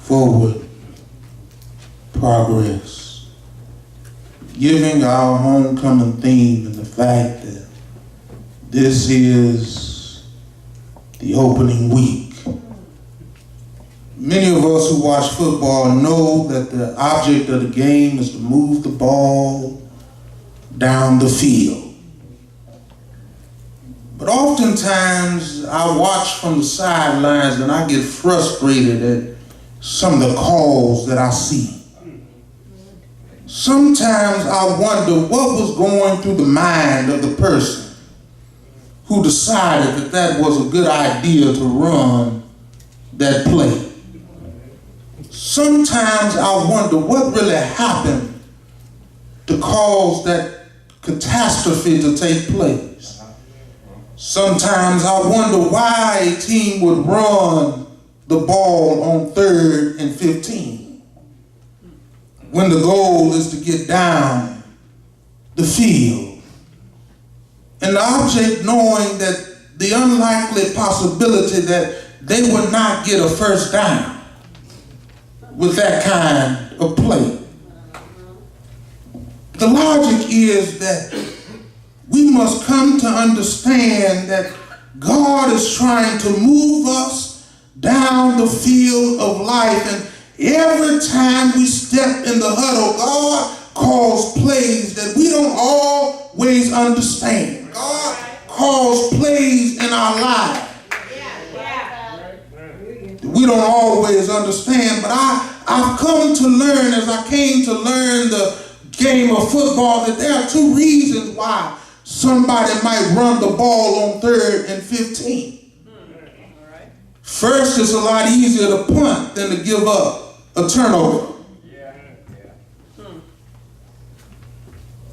forward progress, giving our homecoming theme and the fact that this is the opening week. Many of us who watch football know that the object of the game is to move the ball down the field. But oftentimes I watch from the sidelines and I get frustrated at some of the calls that I see. Sometimes I wonder what was going through the mind of the person who decided that that was a good idea to run that play. Sometimes I wonder what really happened to cause that catastrophe to take place. Sometimes I wonder why a team would run the ball on 3rd and 15 when the goal is to get down the field. And the object knowing that the unlikely possibility that they would not get a first down with that kind of play. The logic is that we must come to understand that God is trying to move us down the field of life, and every time we step in the huddle, God calls plays that we don't always understand. God calls plays in our lives that we don't always understand, but I've come to learn, as I came to learn the game of football, that there are two reasons why somebody might run the ball on 3rd and 15. First, it's a lot easier to punt than to give up a turnover.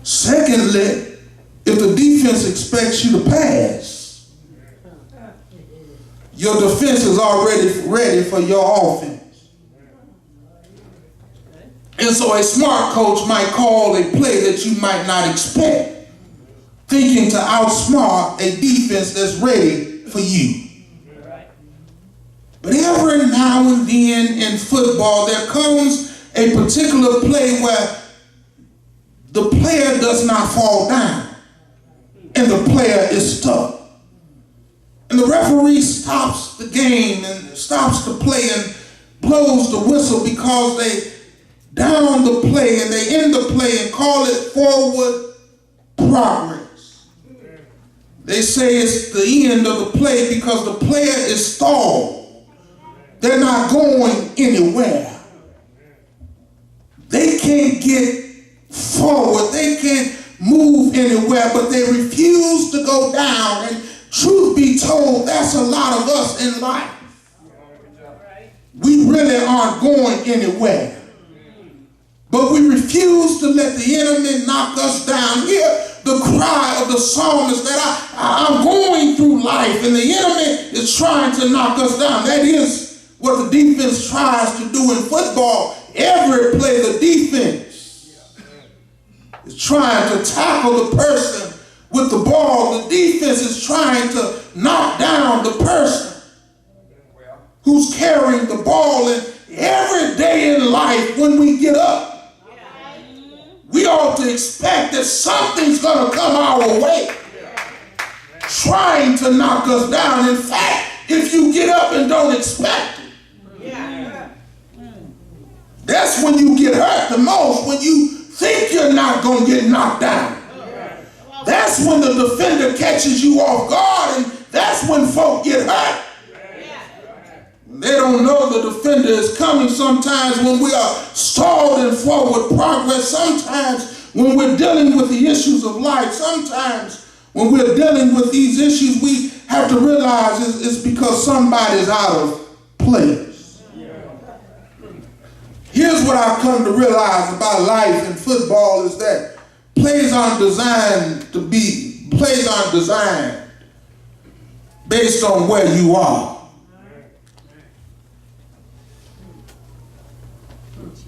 Secondly, if the defense expects you to pass, your defense is already ready for your offense. And so a smart coach might call a play that you might not expect, thinking to outsmart a defense that's ready for you. But every now and then in football, there comes a particular play where the player does not fall down and the player is stuck. And the referee stops the game and stops the play and blows the whistle because they down the play and they end the play and call it forward progress. They say it's the end of the play because the player is stalled. They're not going anywhere. They can't get forward. They can't move anywhere, but they refuse to go down. And truth be told, that's a lot of us in life. We really aren't going anywhere. But we refuse to let the enemy knock us down. Hear the cry of the psalmist that I'm going through life and the enemy is trying to knock us down. That is what the defense tries to do in football. Every play, the defense is trying to tackle the person with the ball. The defense is trying to knock down the person who's carrying the ball. And every day in life when we get up, we ought to expect that something's going to come our way trying to knock us down. In fact, if you get up and don't expect it, that's when you get hurt the most, when you think you're not going to get knocked down. That's when the defender catches you off guard, and that's when folk get hurt. They don't know the defender is coming sometimes when we are stalled in forward progress, sometimes when we're dealing with the issues of life, sometimes when we're dealing with these issues, we have to realize it's because somebody's out of place. Here's what I've come to realize about life and football is that plays aren't designed based on where you are.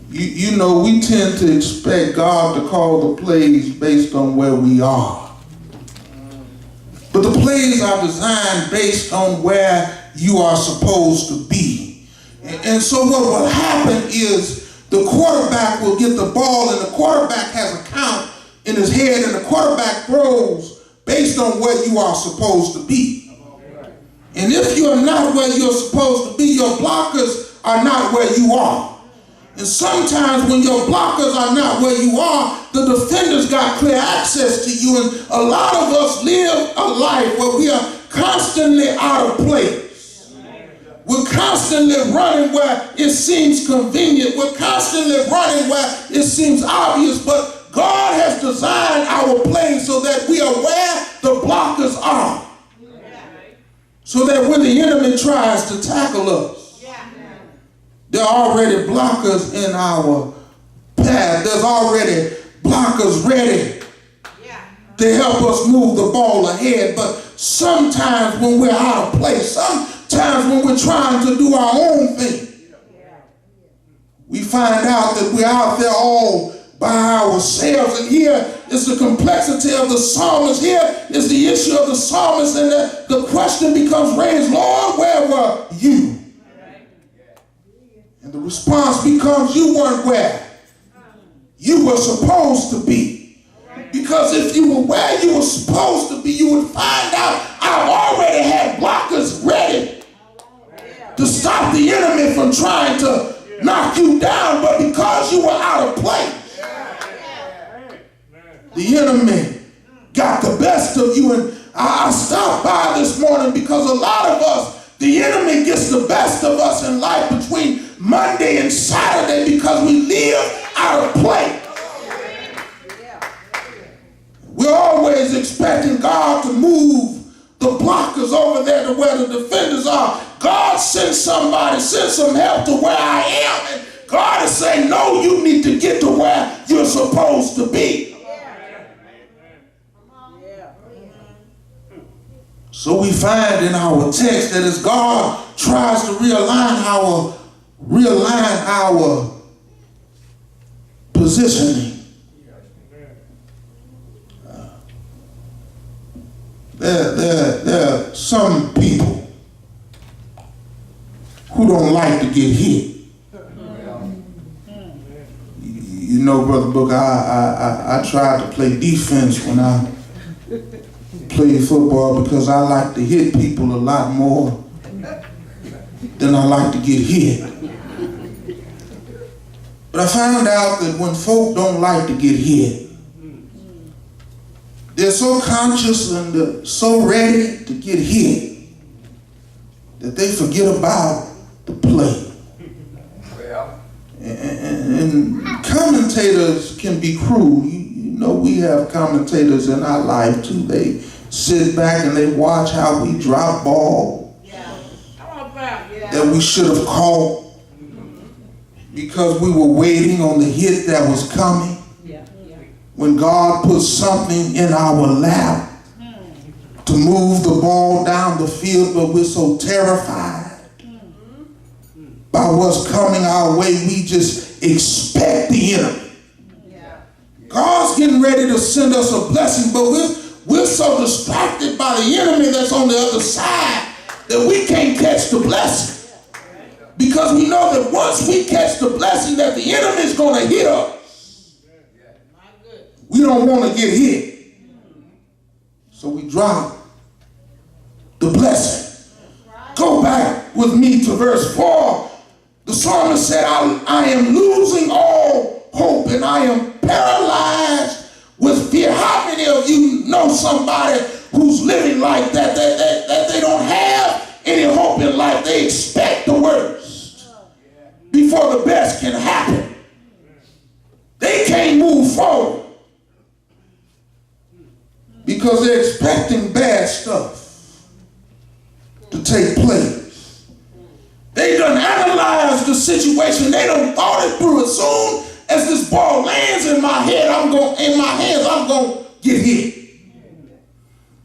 You know, we tend to expect God to call the plays based on where we are. But the plays are designed based on where you are supposed to be. And And so what will happen is the quarterback will get the ball, and the quarterback has a count in his head, and the quarterback throws based on where you are supposed to be. And if you are not where you're supposed to be, your blockers are not where you are. And sometimes when your blockers are not where you are, the defenders got clear access to you. And a lot of us live a life where we are constantly out of place. We're constantly running where it seems convenient. We're constantly running where it seems obvious. But God has designed our play so that we are where the blockers are. So that when the enemy tries to tackle us, there are already blockers in our path. There's already blockers ready to help us move the ball ahead. But sometimes when we're out of place, sometimes when we're trying to do our own thing, we find out that we're out there all by ourselves. And here is the complexity of the psalmist. Here is the issue of the psalmist. And the question becomes raised, Lord, where were you? And the response becomes, you weren't where you were supposed to be. Because if you were where you were supposed to be, you would find out I've already had blockers ready to stop the enemy from trying to knock you down. But because you were out of place, the enemy got the best of you. And I stopped by this morning because a lot of us, the enemy gets the best of us in life between Monday and Saturday because we live out of place. We're always expecting God to move the blockers over there to where the defenders are. God sent somebody, send some help to where I am. And God is saying, no, you need to get to where you're supposed to be. So we find in our text that as God tries to realign our positioning, there are some people who don't like to get hit. You know, Brother Booker, I tried to play defense when I played football because I like to hit people a lot more than I like to get hit. But I found out that when folk don't like to get hit, they're so conscious and so ready to get hit that they forget about the play. And commentators can be cruel. You know, we have commentators in our life too. They sit back and they watch how we drop balls that we should have caught because we were waiting on the hit that was coming. When God puts something in our lap to move the ball down the field, but we're so terrified by what's coming our way, we just expect the enemy. God's getting ready to send us a blessing, but we're so distracted by the enemy that's on the other side that we can't catch the blessing. Because we know that once we catch the blessing that the enemy is going to hit us, we don't want to get hit. So we drop the blessing. Go back with me to verse 4. The psalmist said, I am losing all hope and I am paralyzed with fear. How many of you know somebody who's living like that, that they don't have any hope in life? They expect the worst before the best can happen. They can't move forward because they're expecting bad stuff to take place. They done analyzed the situation. They done thought it through. As soon as this ball lands in my head, I'm going to get hit.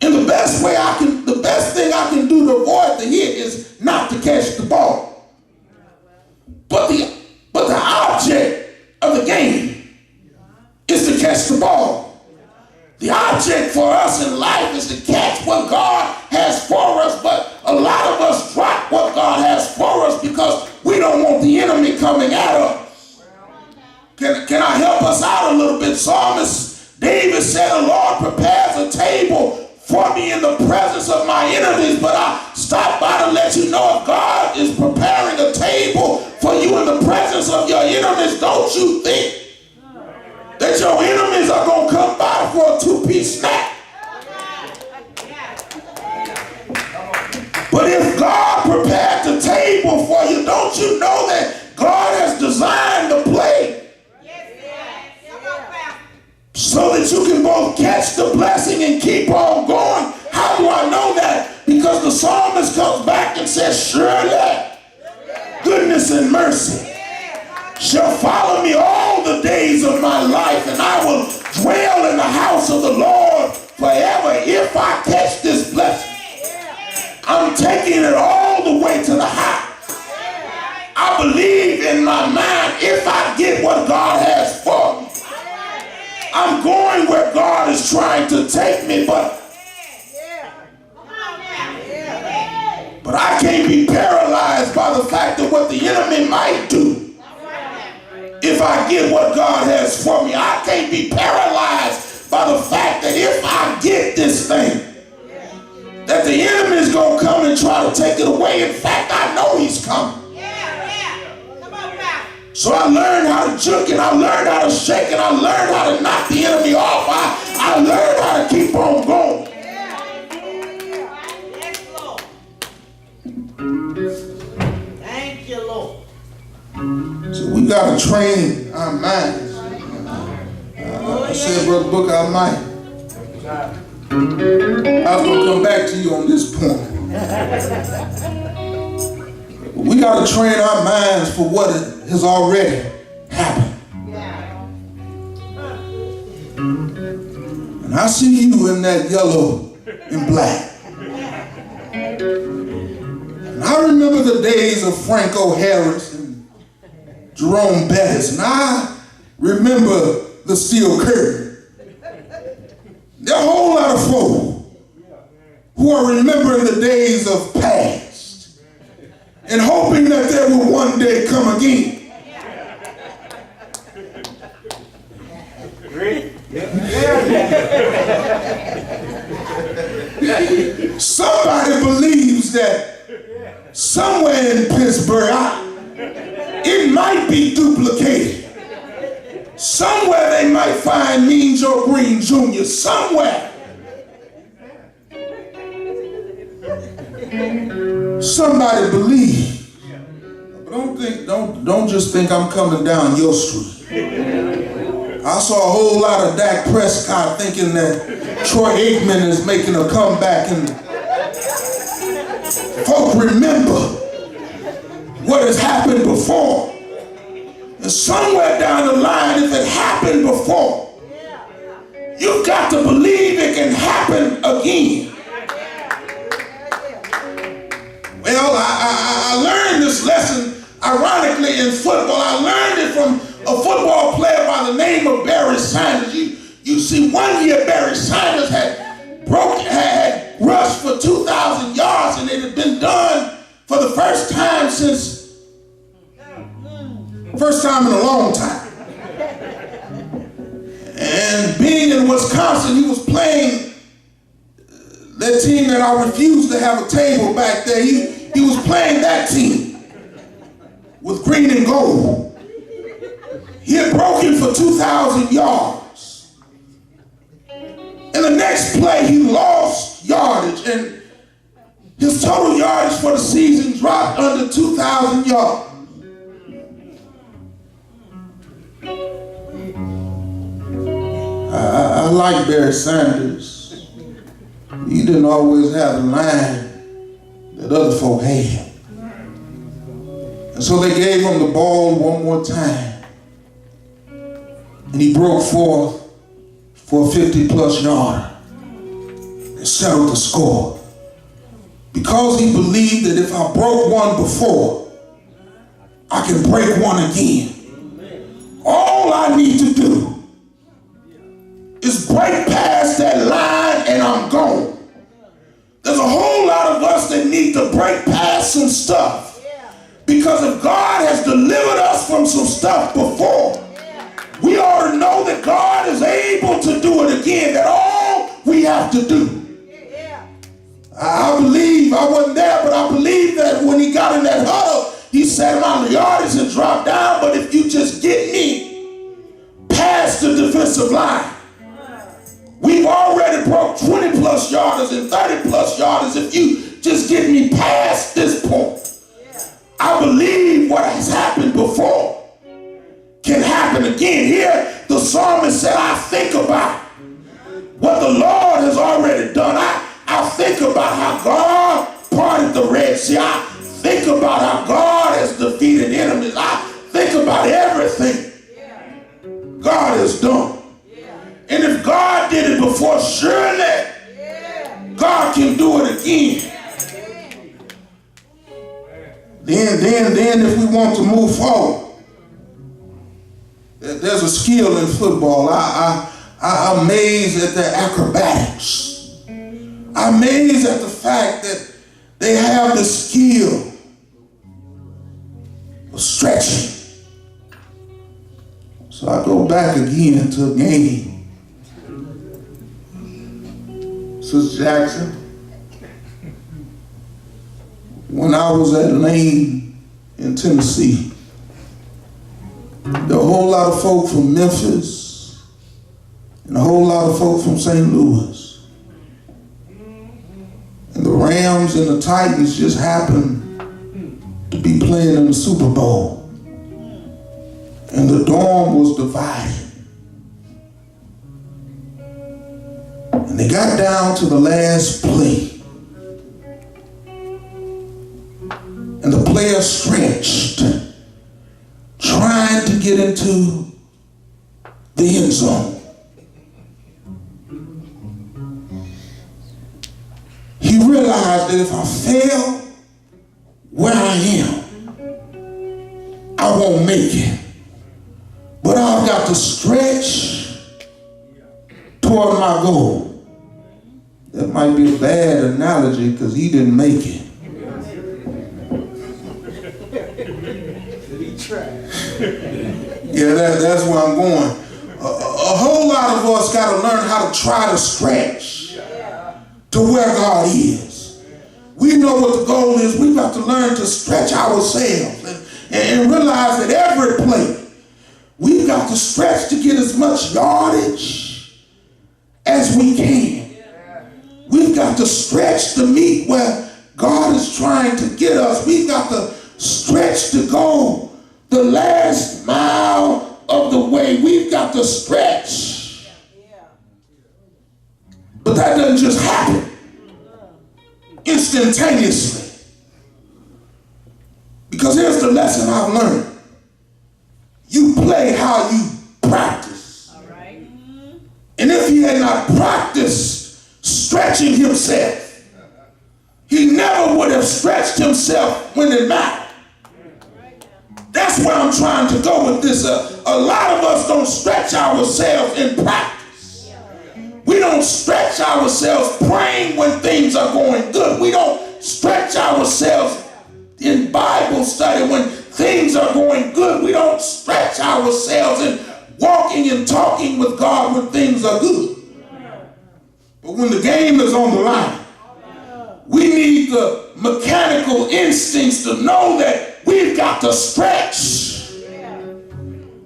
And the best thing I can do to avoid the hit is not to catch the ball. But the object of the game is to catch the ball. The object for us in life is to catch what God has for us, but a lot of us drop what God has for us because we don't don't want the enemy coming at us. Can I help us out a little bit? Psalmist David said, the Lord prepares a table for me in the presence of my enemies. But I stop by to let you know, if God is preparing a table for you in the presence of your enemies, don't you think that your enemies are going to come by for a two-piece snack? But if God prepared the table for you, don't you know that God has designed the plate so that you can both catch the blessing and keep on going? How do I know that? Because the psalmist comes back and says, surely goodness and mercy shall follow me all the days of my life, and I will dwell in the house of the Lord forever. If I catch this blessing, I'm taking it all the way to the house. I believe in my mind, if I get what God has for me, I'm going where God is trying to take me, but I can't be paralyzed by the fact of what the enemy might do if I get what God has for me. I can't be paralyzed by the fact that if I get this thing, that the enemy is going to come and try to take it away. In fact, I know he's coming. So I learned how to juke, and I learned how to shake, and I learned how to knock the enemy off. I learned how to keep on going. Thank you, Lord. So we got to train our minds. I said, Brother Booker, I might. I was going to come back to you on this point. We got to train our minds for what has already happened. And I see you in that yellow and black. And I remember the days of Franco Harris and Jerome Bettis. And I remember the steel curtain. There are a whole lot of folk who are remembering the days of past and hoping that they will one day come again. Somebody believes that somewhere in Pittsburgh, it might be duplicated. Somewhere they might find Mean Joe Green Jr. Somewhere. Somebody believes. But don't just think I'm coming down your street. I saw a whole lot of Dak Prescott thinking that Troy Aikman is making a comeback, and folk remember what has happened before. And somewhere down the line, if it happened before, you've got to believe it can happen again. Well, I learned this lesson, ironically, in football. I learned it from a football player by the name of Barry Sanders. You see, one year Barry Sanders had rushed for 2,000 yards, and it had been done for the first time in a long time. And being in Wisconsin, he was playing that team that I refused to have a table back there. He was playing that team with green and gold. He had broken for 2,000 yards. In the next play, he lost yardage, and his total yardage for the season dropped under 2,000 yards. I like Barry Sanders. He didn't always have the line that other folk had. And so they gave him the ball one more time. And he broke forth for a 50-plus yarder and settled the score. Because he believed that if I broke one before, I can break one again. All I need to do is break past that line and I'm gone. There's a whole lot of us that need to break past some stuff. Because if God some stuff before, we ought to know that God is able to do it again, that all we have to do. I believe, I wasn't there, but I believe that when he got in that huddle, he said, my yardage has dropped down, but if you just get me past the defensive line, we've already broke 20 plus yarders and 30 plus yarders. If you just get me past this point, I believe what has happened before can happen again. Here, the psalmist said, I think about what the Lord has already done. I think about how God parted the Red Sea. I think about how God has defeated enemies. I think about everything God has done. And if God did it before, surely God can do it again. Then if we want to move forward, there's a skill in football. I'm amazed at their acrobatics. I'm amazed at the fact that they have the skill of stretching. So I go back again to a game. Sister Jackson, when I was at Lane in Tennessee, there were a whole lot of folk from Memphis and a whole lot of folk from St. Louis. And the Rams and the Titans just happened to be playing in the Super Bowl. And the dorm was divided. And they got down to the last play. And the player stretched, trying to get into the end zone. He realized that if I fail where I am, I won't make it. But I've got to stretch toward my goal. That might be a bad analogy because he didn't make it. Yeah, that's where I'm going. A whole lot of us got to learn how to try to stretch to where God is. We know what the goal is. We've got to learn to stretch ourselves and realize that every play, we've got to stretch to get as much yardage as we can. We've got to stretch to meet where God is trying to get us. We've got to stretch to go the last mile of the way. We've got to stretch. But that doesn't just happen instantaneously. Because here's the lesson I've learned. You play how you practice. All right. And if he had not practiced stretching himself, he never would have stretched himself when it mattered. That's where I'm trying to go with this. A lot of us don't stretch ourselves in practice. We don't stretch ourselves praying when things are going good. We don't stretch ourselves in Bible study when things are going good. We don't stretch ourselves in walking and talking with God when things are good. But when the game is on the line, we need the mechanical instincts to know that we've got to stretch.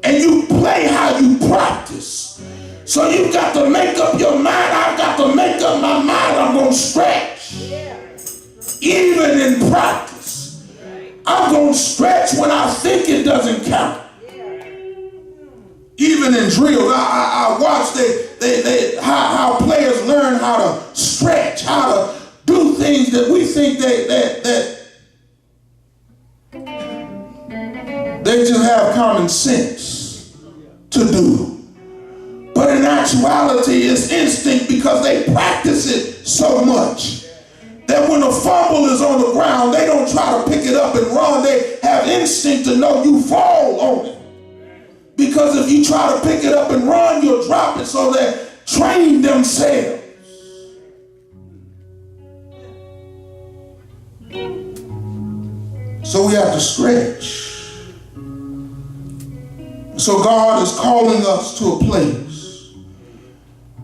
And you play how you practice. So you've got to make up your mind. I've got to make up my mind. I'm going to stretch. Even in practice. I'm going to stretch when I think it doesn't count. Even in drills, I watch how players learn how to stretch, how to do things that we think that they just have common sense to do. But in actuality, it's instinct because they practice it so much that when a fumble is on the ground, they don't try to pick it up and run. They have instinct to know you fall on it. Because if you try to pick it up and run, you'll drop it. So they train themselves. So we have to stretch. So God is calling us to a place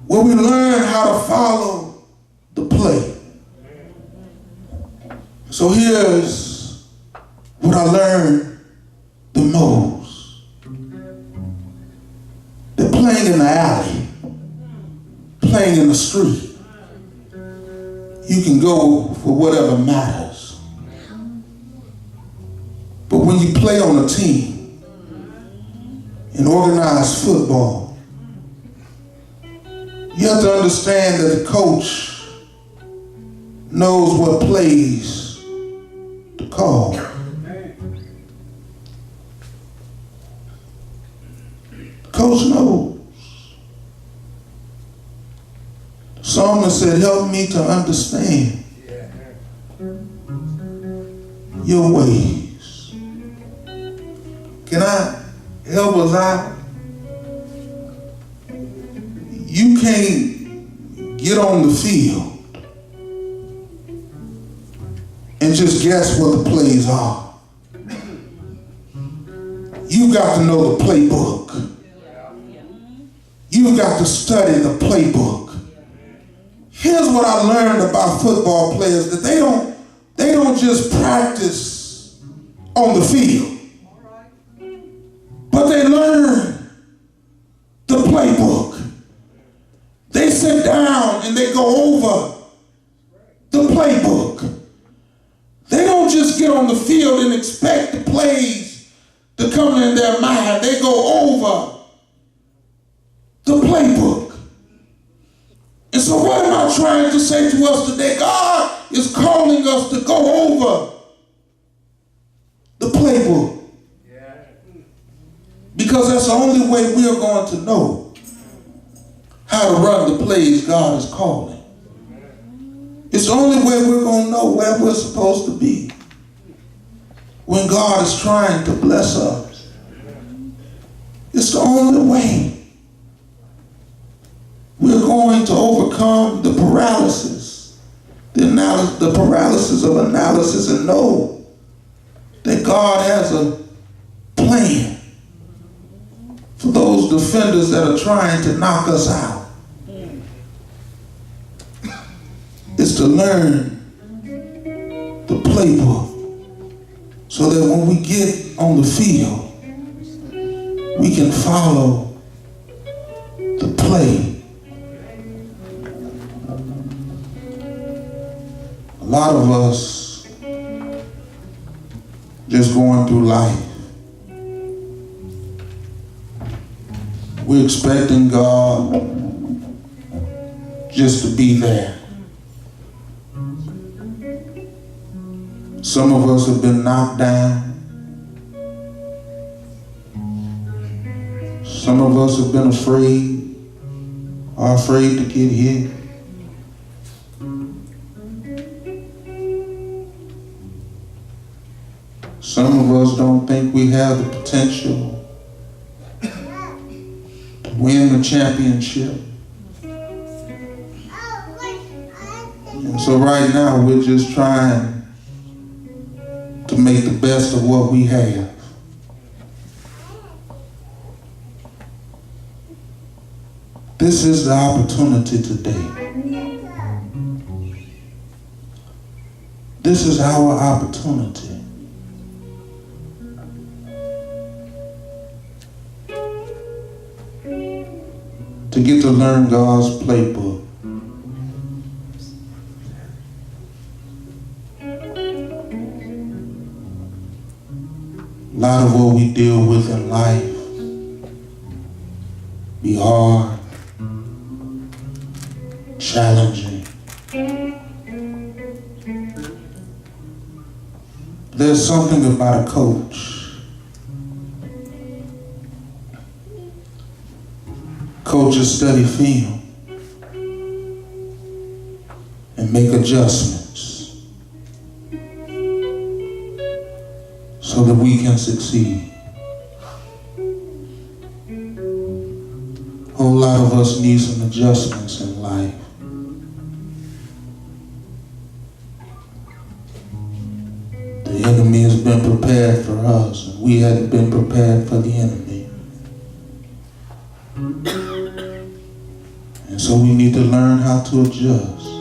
where we learn how to follow the play. So here's what I learned the most. They're playing in the alley, playing in the street. You can go for whatever matters. But when you play on a team, in organized football, you have to understand that the coach knows what plays to call. Coach knows. The psalmist said, help me to understand your ways. Can I help us out? You can't get on the field and just guess what the plays are. You got to know the playbook. You got to study the playbook. Here's what I learned about football players, that they don't just practice on the field. But they learn the playbook. They sit down and they go over the playbook. They don't just get on the field and expect the plays to come in their mind. They go over the playbook. And so what am I trying to say to us today? God is calling us to go over the playbook. Because that's the only way we are going to know how to run the plays God is calling. It's the only way we're going to know where we're supposed to be when God is trying to bless us. It's the only way we're going to overcome the paralysis, the paralysis of analysis, and know that God has a plan for those defenders that are trying to knock us out. It's to learn the playbook so that when we get on the field, we can follow the play. A lot of us just going through life. We're expecting God just to be there. Some of us have been knocked down. Some of us have been afraid, are afraid to get hit. Some of us don't think we have the potential win the championship. And so right now we're just trying to make the best of what we have. This is the opportunity today. This is our opportunity. To get to learn God's playbook. A lot of what we deal with in life be hard, challenging. There's something about a coach. Coaches study film and make adjustments so that we can succeed. A whole lot of us need some adjustments in life. The enemy has been prepared for us, and we hadn't been prepared for the enemy. And so we need to learn how to adjust.